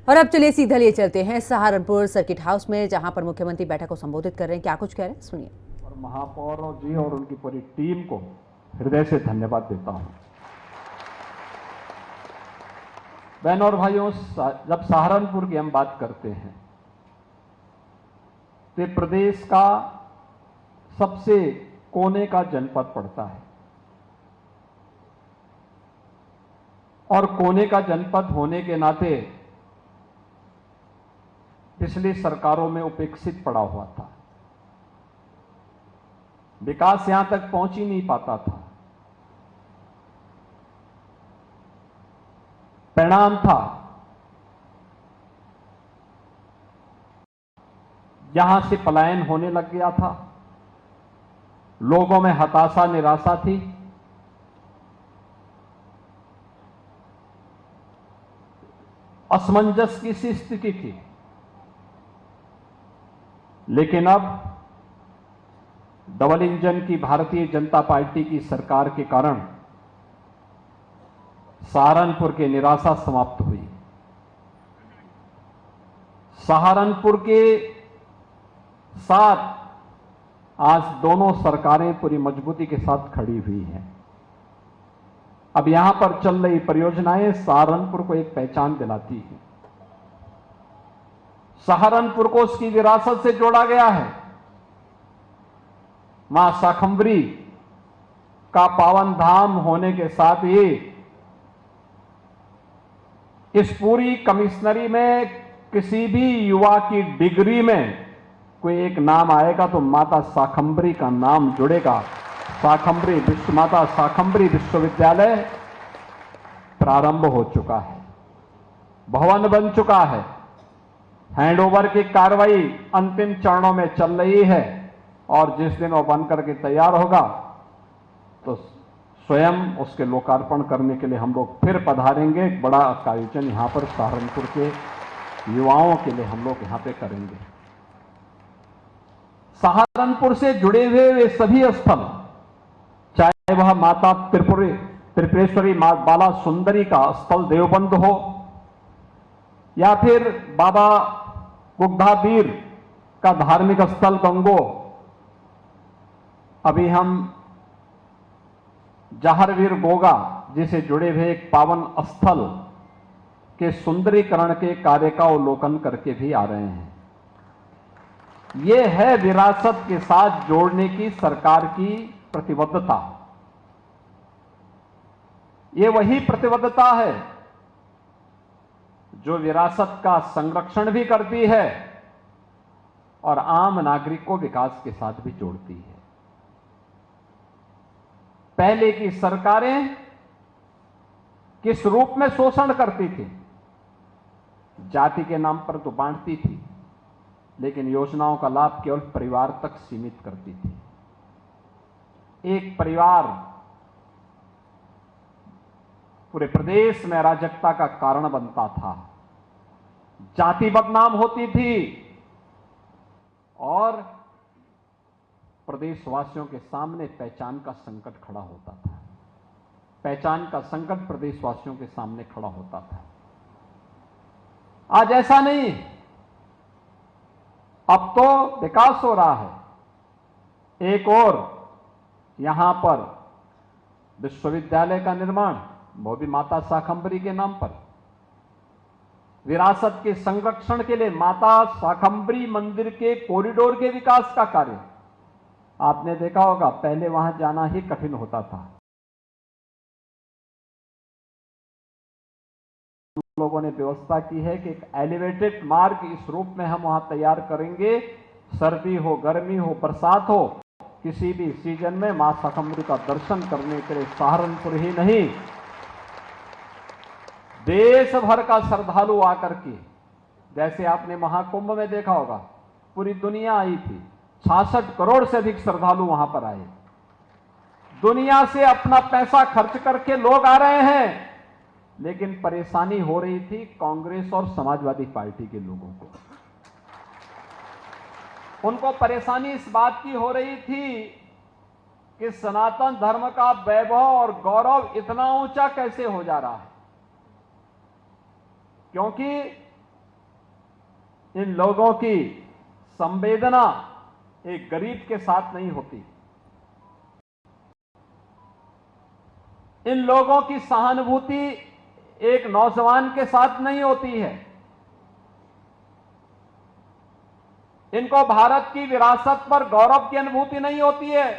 और अब चलिए सीधा लिए चलते हैं सहारनपुर सर्किट हाउस में, जहां पर मुख्यमंत्री बैठक को संबोधित कर रहे हैं। क्या कुछ कह रहे हैं, सुनिए। और महापौर जी और उनकी पूरी टीम को हृदय से धन्यवाद देता हूं। बहनों और भाइयों, जब सहारनपुर की हम बात करते हैं तो प्रदेश का सबसे कोने का जनपद पड़ता है और कोने का जनपद होने के नाते पिछली सरकारों में उपेक्षित पड़ा हुआ था। विकास यहां तक पहुंच ही नहीं पाता था। परिणाम था यहां से पलायन होने लग गया था, लोगों में हताशा निराशा थी, असमंजस की सी स्थिति थी। लेकिन अब डबल इंजन की भारतीय जनता पार्टी की सरकार के कारण सहारनपुर की निराशा समाप्त हुई। सहारनपुर के साथ आज दोनों सरकारें पूरी मजबूती के साथ खड़ी हुई हैं। अब यहां पर चल रही परियोजनाएं सहारनपुर को एक पहचान दिलाती हैं। सहारनपुर को उसकी विरासत से जोड़ा गया है। मां शाकंभरी का पावन धाम होने के साथ ही इस पूरी कमिश्नरी में किसी भी युवा की डिग्री में कोई एक नाम आएगा तो माता शाकंभरी का नाम जुड़ेगा। माता शाकंभरी विश्वविद्यालय प्रारंभ हो चुका है, भवन बन चुका है, हैंडओवर की कार्रवाई अंतिम चरणों में चल रही है और जिस दिन वो बन करके तैयार होगा तो स्वयं उसके लोकार्पण करने के लिए हम लोग फिर पधारेंगे। एक बड़ा आयोजन यहां पर सहारनपुर के युवाओं के लिए हम लोग यहां पे करेंगे। सहारनपुर से जुड़े हुए वे सभी स्थल, चाहे वह माता त्रिपुरेश्वरी बाला सुंदरी का स्थल देवबंद हो या फिर बाबा बुग्धावीर का धार्मिक स्थल गंगो, अभी हम जहरवीर गोगा जिसे जुड़े हुए एक पावन स्थल के सुंदरीकरण के कार्य का अवलोकन करके भी आ रहे हैं। यह है विरासत के साथ जोड़ने की सरकार की प्रतिबद्धता। यह वही प्रतिबद्धता है जो विरासत का संरक्षण भी करती है और आम नागरिक को विकास के साथ भी जोड़ती है। पहले की सरकारें किस रूप में शोषण करती थी? जाति के नाम पर तो बांटती थी, लेकिन योजनाओं का लाभ केवल परिवार तक सीमित करती थी। एक परिवार पूरे प्रदेश में अराजकता का कारण बनता था, जाति बदनाम होती थी और प्रदेशवासियों के सामने पहचान का संकट खड़ा होता था। पहचान का संकट प्रदेशवासियों के सामने खड़ा होता था। आज ऐसा नहीं, अब तो विकास हो रहा है। एक और यहां पर विश्वविद्यालय का निर्माण, वो भी माता शाकंभरी के नाम पर। विरासत के संरक्षण के लिए माता शाकंभरी मंदिर के कॉरिडोर के विकास का कार्य, आपने देखा होगा पहले वहां जाना ही कठिन होता था। लोगों ने व्यवस्था की है कि एक एलिवेटेड मार्ग इस रूप में हम वहां तैयार करेंगे। सर्दी हो, गर्मी हो, बरसात हो, किसी भी सीजन में मां शाकंभरी का दर्शन करने के लिए सहारनपुर ही नहीं, देश भर का श्रद्धालु आकर के, जैसे आपने महाकुंभ में देखा होगा पूरी दुनिया आई थी, 66 करोड़ से अधिक श्रद्धालु वहां पर आए। दुनिया से अपना पैसा खर्च करके लोग आ रहे हैं, लेकिन परेशानी हो रही थी कांग्रेस और समाजवादी पार्टी के लोगों को। उनको परेशानी इस बात की हो रही थी कि सनातन धर्म का वैभव और गौरव इतना ऊंचा कैसे हो जा रहा है, क्योंकि इन लोगों की संवेदना एक गरीब के साथ नहीं होती। इन लोगों की सहानुभूति एक नौजवान के साथ नहीं होती है। इनको भारत की विरासत पर गौरव की अनुभूति नहीं होती है।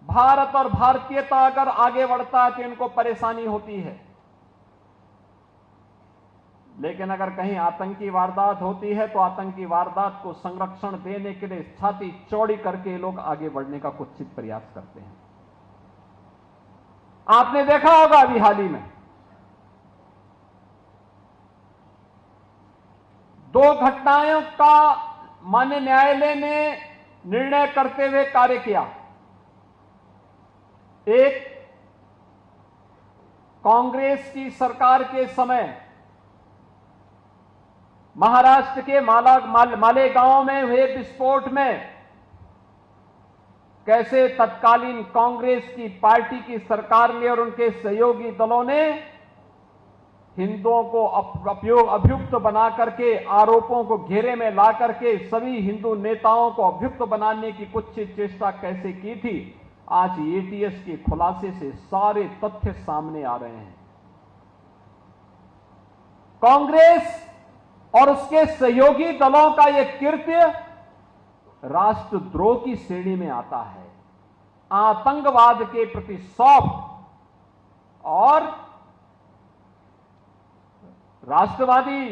भारत और भारतीयता अगर आगे बढ़ता है तो इनको परेशानी होती है। लेकिन अगर कहीं आतंकी वारदात होती है तो आतंकी वारदात को संरक्षण देने के लिए छाती चौड़ी करके ये लोग आगे बढ़ने का कुत्सित प्रयास करते हैं। आपने देखा होगा अभी हाल ही में 2 घटनाओं का माननीय न्यायालय ने निर्णय करते हुए कार्य किया। एक, कांग्रेस की सरकार के समय महाराष्ट्र के मालेगांव में हुए विस्फोट में कैसे तत्कालीन कांग्रेस की पार्टी की सरकार ने और उनके सहयोगी दलों ने हिंदुओं को अभियुक्त बना करके, आरोपों को घेरे में ला करके सभी हिंदू नेताओं को अभियुक्त बनाने की कुत्सित चेष्टा कैसे की थी, आज एटीएस के खुलासे से सारे तथ्य सामने आ रहे हैं। कांग्रेस और उसके सहयोगी दलों का यह कृत्य राष्ट्रद्रोह की श्रेणी में आता है। आतंकवाद के प्रति सौंप और राष्ट्रवादी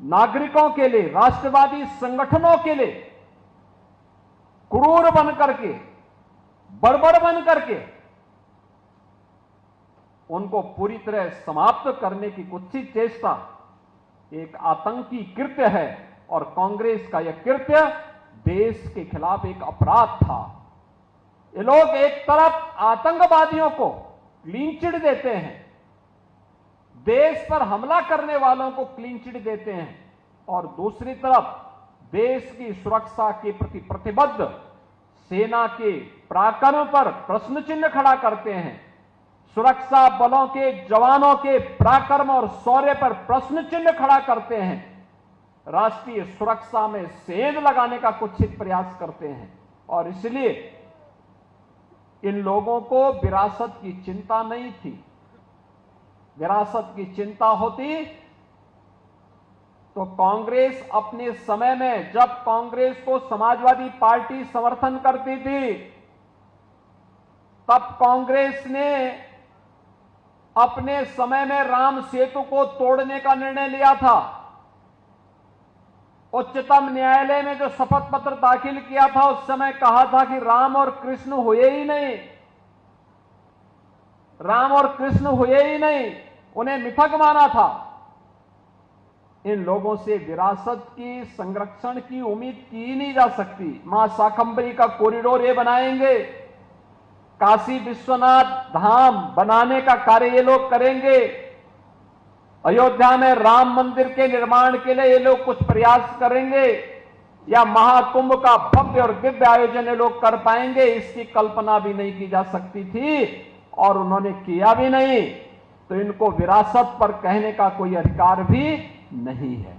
नागरिकों के लिए, राष्ट्रवादी संगठनों के लिए क्रूर बन करके, बर्बर बन करके उनको पूरी तरह समाप्त करने की कुत्सित चेष्टा एक आतंकी कृत्य है। और कांग्रेस का यह कृत्य देश के खिलाफ एक अपराध था। ये लोग एक तरफ आतंकवादियों को क्लीन चिट देते हैं, देश पर हमला करने वालों को क्लीन चिट देते हैं, और दूसरी तरफ देश की सुरक्षा के प्रति प्रतिबद्ध सेना के पराक्रम पर प्रश्न चिन्ह खड़ा करते हैं। सुरक्षा बलों के जवानों के पराक्रम और शौर्य पर प्रश्न चिन्ह खड़ा करते हैं। राष्ट्रीय सुरक्षा में सेंध लगाने का कुत्सित प्रयास करते हैं। और इसलिए इन लोगों को विरासत की चिंता नहीं थी। विरासत की चिंता होती तो कांग्रेस अपने समय में, जब कांग्रेस को समाजवादी पार्टी समर्थन करती थी, तब कांग्रेस ने अपने समय में राम सेतु को तोड़ने का निर्णय लिया था। उच्चतम न्यायालय में जो शपथ पत्र दाखिल किया था, उस समय कहा था कि राम और कृष्ण हुए ही नहीं, राम और कृष्ण हुए ही नहीं, उन्हें मिथक माना था। इन लोगों से विरासत की, संरक्षण की उम्मीद की ही नहीं जा सकती। मां शाकंभरी का कॉरिडोर ये बनाएंगे, काशी विश्वनाथ धाम बनाने का कार्य ये लोग करेंगे, अयोध्या में राम मंदिर के निर्माण के लिए ये लोग कुछ प्रयास करेंगे, या महाकुंभ का भव्य और दिव्य आयोजन ये लोग कर पाएंगे, इसकी कल्पना भी नहीं की जा सकती थी और उन्होंने किया भी नहीं। तो इनको विरासत पर कहने का कोई अधिकार भी नहीं है।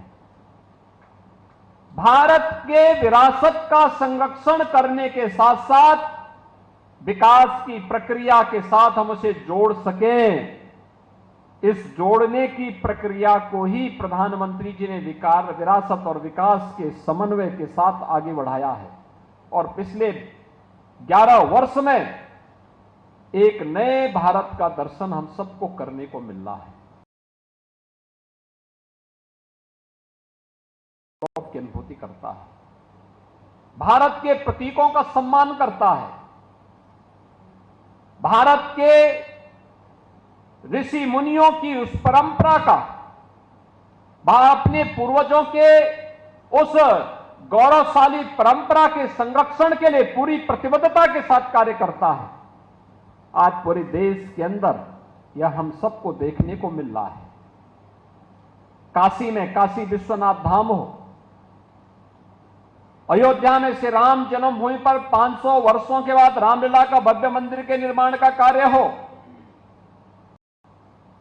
भारत के विरासत का संरक्षण करने के साथ साथ विकास की प्रक्रिया के साथ हम उसे जोड़ सकें, इस जोड़ने की प्रक्रिया को ही प्रधानमंत्री जी ने विरासत और विकास के समन्वय के साथ आगे बढ़ाया है। और पिछले 11 वर्ष में एक नए भारत का दर्शन हम सबको करने को मिल रहा है। गौरव की अनुभूति करता है, भारत के प्रतीकों का सम्मान करता है, भारत के ऋषि मुनियों की उस परंपरा का, अपने पूर्वजों के उस गौरवशाली परंपरा के संरक्षण के लिए पूरी प्रतिबद्धता के साथ कार्य करता है। आज पूरे देश के अंदर यह हम सबको देखने को मिल रहा है। काशी में काशी विश्वनाथ धाम हो, अयोध्या में श्री राम जन्मभूमि पर 500 वर्षों के बाद रामलीला का भव्य मंदिर के निर्माण का कार्य हो,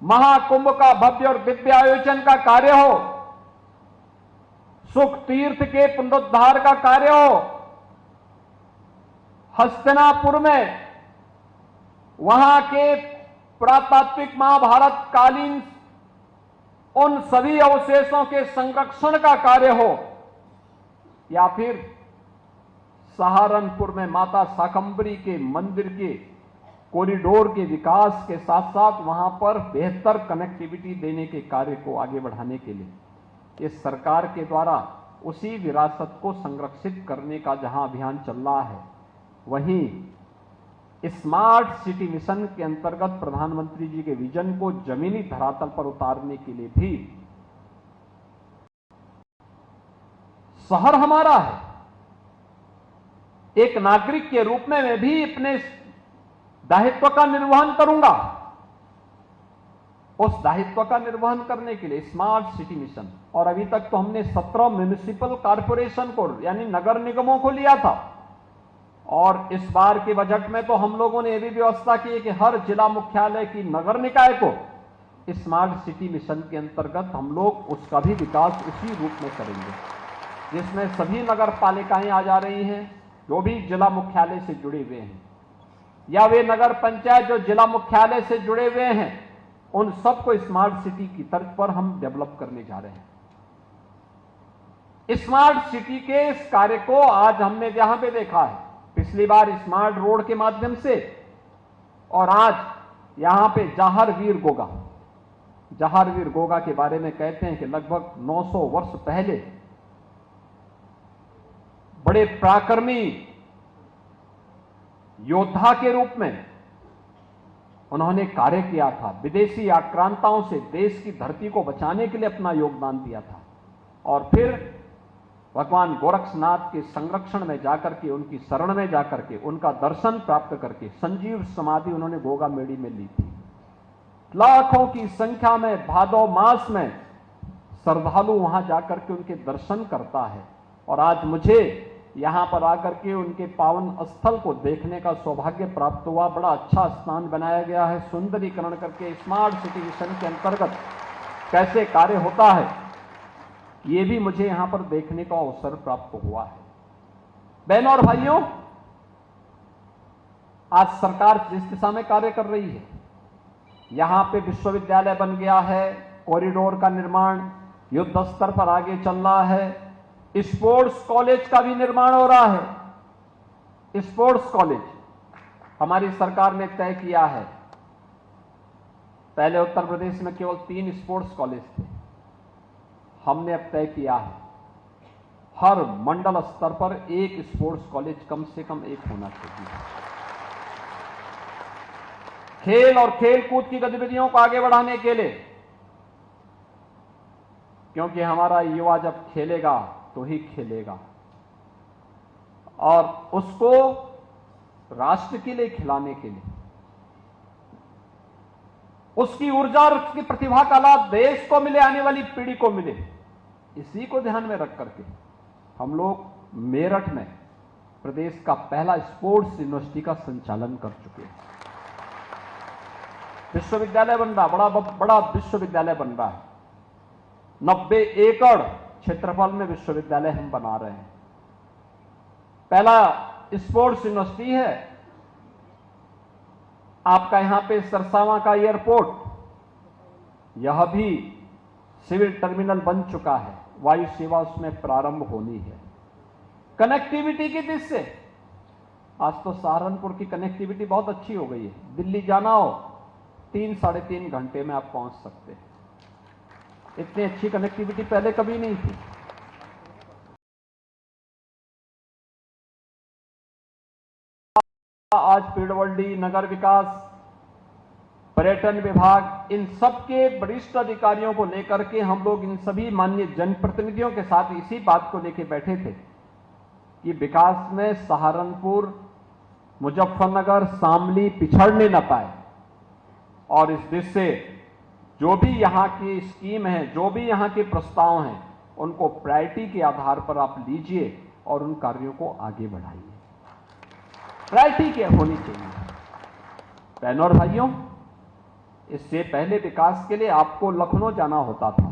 महाकुंभ का भव्य और दिव्य आयोजन का कार्य हो, सुख तीर्थ के पुनरुद्धार का कार्य हो, हस्तिनापुर में वहां के पुरातात्विक महाभारत कालीन उन सभी अवशेषों के संरक्षण का कार्य हो, या फिर सहारनपुर में माता शाकंभरी के मंदिर के कॉरिडोर के विकास के साथ साथ वहां पर बेहतर कनेक्टिविटी देने के कार्य को आगे बढ़ाने के लिए इस सरकार के द्वारा उसी विरासत को संरक्षित करने का जहां अभियान चल रहा है, वहीं स्मार्ट सिटी मिशन के अंतर्गत प्रधानमंत्री जी के विजन को जमीनी धरातल पर उतारने के लिए भी शहर हमारा है। एक नागरिक के रूप में मैं भी अपने दायित्व का निर्वहन करूंगा। उस दायित्व का निर्वहन करने के लिए स्मार्ट सिटी मिशन, और अभी तक तो हमने 17 म्युनिसिपल कॉर्पोरेशन को यानी नगर निगमों को लिया था, और इस बार के बजट में तो हम लोगों ने यह भी व्यवस्था की है कि हर जिला मुख्यालय की नगर निकाय को स्मार्ट सिटी मिशन के अंतर्गत हम लोग उसका भी विकास उसी रूप में करेंगे, जिसमें सभी नगर पालिकाएं आ जा रही हैं जो भी जिला मुख्यालय से जुड़े हुए हैं, या वे नगर पंचायत जो जिला मुख्यालय से जुड़े हुए हैं, उन सबको स्मार्ट सिटी की तर्ज पर हम डेवलप करने जा रहे हैं। स्मार्ट सिटी के इस कार्य को आज हमने जहां पे देखा है, पिछली बार स्मार्ट रोड के माध्यम से, और आज यहां पे जहारवीर गोगा के बारे में कहते हैं कि लगभग 900 वर्ष पहले बड़े पराक्रमी योद्धा के रूप में उन्होंने कार्य किया था, विदेशी आक्रांताओं से देश की धरती को बचाने के लिए अपना योगदान दिया था, और फिर भगवान गोरक्षनाथ के संरक्षण में जाकर के, उनकी शरण में जाकर के, उनका दर्शन प्राप्त करके संजीव समाधि उन्होंने गोगा मेड़ी में ली थी। लाखों की संख्या में भादो मास में श्रद्धालु वहां जाकर के उनके दर्शन करता है, और आज मुझे यहां पर आकर के उनके पावन स्थल को देखने का सौभाग्य प्राप्त हुआ। बड़ा अच्छा स्थान बनाया गया है, सुंदरीकरण करके स्मार्ट सिटी मिशन के अंतर्गत कैसे कार्य होता है, ये भी मुझे यहां पर देखने का अवसर प्राप्त हुआ है। बहनों और भाइयों, आज सरकार जिस दिशा में कार्य कर रही है, यहां पे विश्वविद्यालय बन गया है, कॉरिडोर का निर्माण युद्ध स्तर पर आगे चल रहा है, स्पोर्ट्स कॉलेज का भी निर्माण हो रहा है। स्पोर्ट्स कॉलेज हमारी सरकार ने तय किया है, पहले उत्तर प्रदेश में केवल 3 स्पोर्ट्स कॉलेज थे, हमने अब तय किया है हर मंडल स्तर पर एक स्पोर्ट्स कॉलेज कम से कम एक होना चाहिए। खेल और खेल कूद की गतिविधियों को आगे बढ़ाने के लिए, क्योंकि हमारा युवा जब खेलेगा तो ही खेलेगा, और उसको राष्ट्र के लिए खिलाने के लिए उसकी ऊर्जा और उसकी प्रतिभा का लाभ देश को मिले, आने वाली पीढ़ी को मिले, इसी को ध्यान में रख करके हम लोग मेरठ में प्रदेश का पहला स्पोर्ट्स यूनिवर्सिटी का संचालन कर चुके हैं। विश्वविद्यालय बन रहा, बड़ा विश्वविद्यालय बन रहा है। 90 एकड़ क्षेत्रफल में विश्वविद्यालय हम बना रहे हैं। पहला स्पोर्ट्स यूनिवर्सिटी है। आपका यहां पे सरसावां का एयरपोर्ट, यह भी सिविल टर्मिनल बन चुका है, वायु सेवा उसमें प्रारंभ होनी है। कनेक्टिविटी की दृष्टि से आज तो सहारनपुर की कनेक्टिविटी बहुत अच्छी हो गई है। दिल्ली जाना हो 3-3.5 घंटे में आप पहुंच सकते हैं। इतनी अच्छी कनेक्टिविटी पहले कभी नहीं थी। आज पीडब्ल्यूडी, नगर विकास, पर्यटन विभाग, इन सब के वरिष्ठ अधिकारियों को लेकर के हम लोग इन सभी माननीय जनप्रतिनिधियों के साथ इसी बात को लेकर बैठे थे कि विकास में सहारनपुर, मुजफ्फरनगर, शामली पिछड़ने न पाए, और इस दृष्टि से जो भी यहाँ की स्कीम है, जो भी यहाँ के प्रस्ताव हैं, उनको प्रायोरिटी के आधार पर आप लीजिए और उन कार्यों को आगे बढ़ाइए। प्रायोरिटी क्या होनी चाहिए? बहनों और भाइयों, इससे पहले विकास के लिए आपको लखनऊ जाना होता था,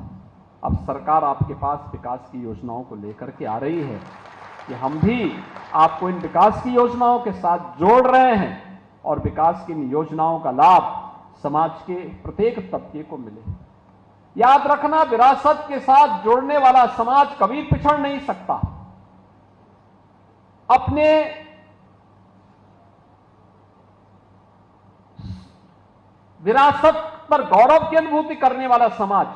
अब सरकार आपके पास विकास की योजनाओं को लेकर के आ रही है कि हम भी आपको इन विकास की योजनाओं के साथ जोड़ रहे हैं और विकास की इन योजनाओं का लाभ समाज के प्रत्येक तबके को मिले। याद रखना, विरासत के साथ जोड़ने वाला समाज कभी पिछड़ नहीं सकता। अपने विरासत पर गौरव की अनुभूति करने वाला समाज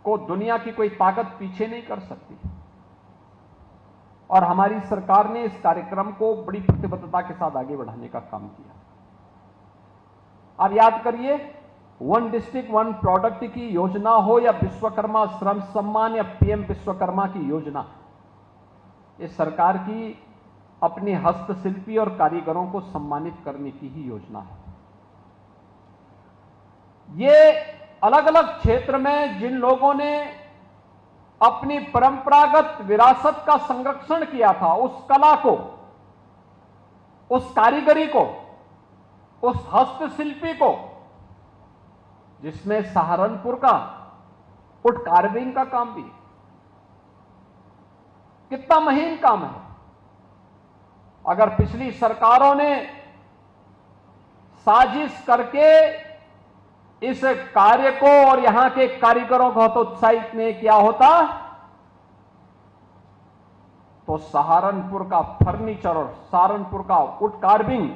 को दुनिया की कोई ताकत पीछे नहीं कर सकती। और हमारी सरकार ने इस कार्यक्रम को बड़ी प्रतिबद्धता के साथ आगे बढ़ाने का काम किया। आप याद करिए, वन डिस्ट्रिक्ट वन प्रोडक्ट की योजना हो या विश्वकर्मा श्रम सम्मान या पीएम विश्वकर्मा की योजना, ये सरकार की अपने हस्तशिल्पी और कारीगरों को सम्मानित करने की ही योजना है। ये अलग अलग क्षेत्र में जिन लोगों ने अपनी परंपरागत विरासत का संरक्षण किया था, उस कला को, उस कारीगरी को, उस हस्तशिल्पी को, जिसमें सहारनपुर का वुड कार्विंग का काम भी, कितना महीन काम है। अगर पिछली सरकारों ने साजिश करके इस कार्य को और यहां के कारीगरों को हतोत्साहित नहीं किया होता तो सहारनपुर का फर्नीचर और सहारनपुर का वुड कार्विंग